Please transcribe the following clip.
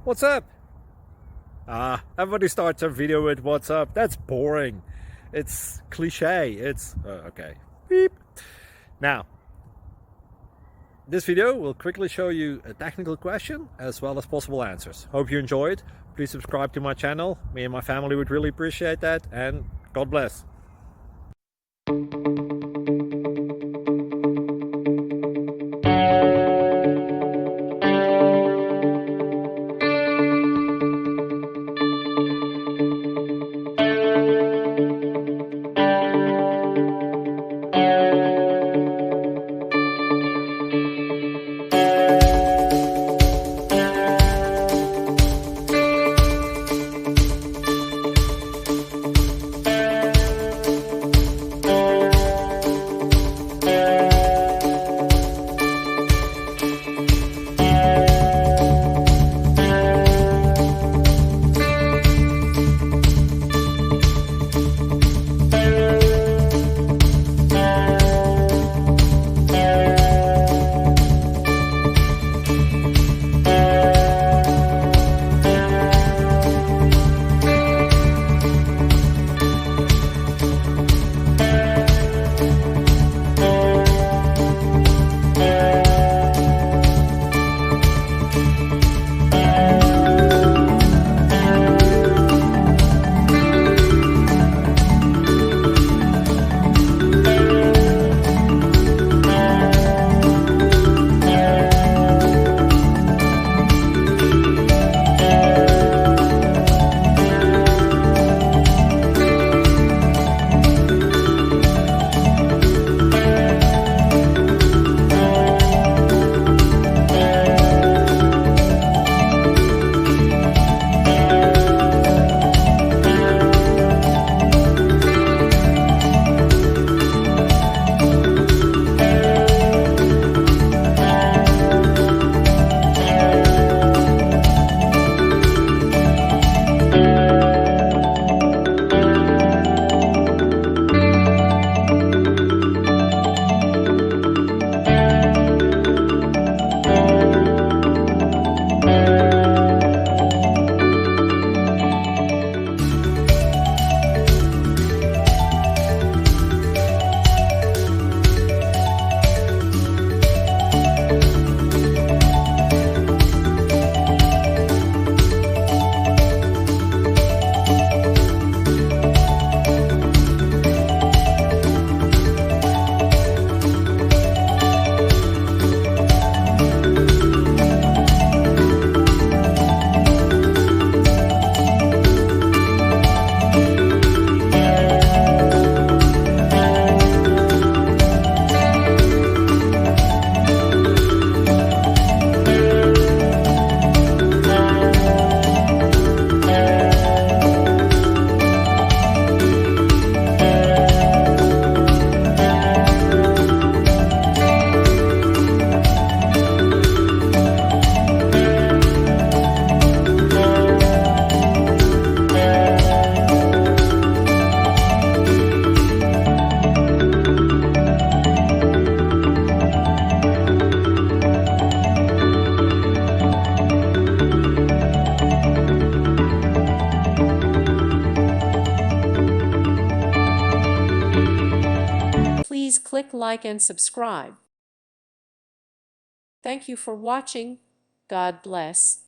What's up? Everybody starts a video with what's up. That's boring. It's cliche. It's okay. Beep. Now, this video will quickly show you a technical question as well as possible answers. Hope you enjoyed. Please subscribe to my channel. Me and my family would really appreciate that, and God bless. Please click like and subscribe. Thank you for watching. God bless.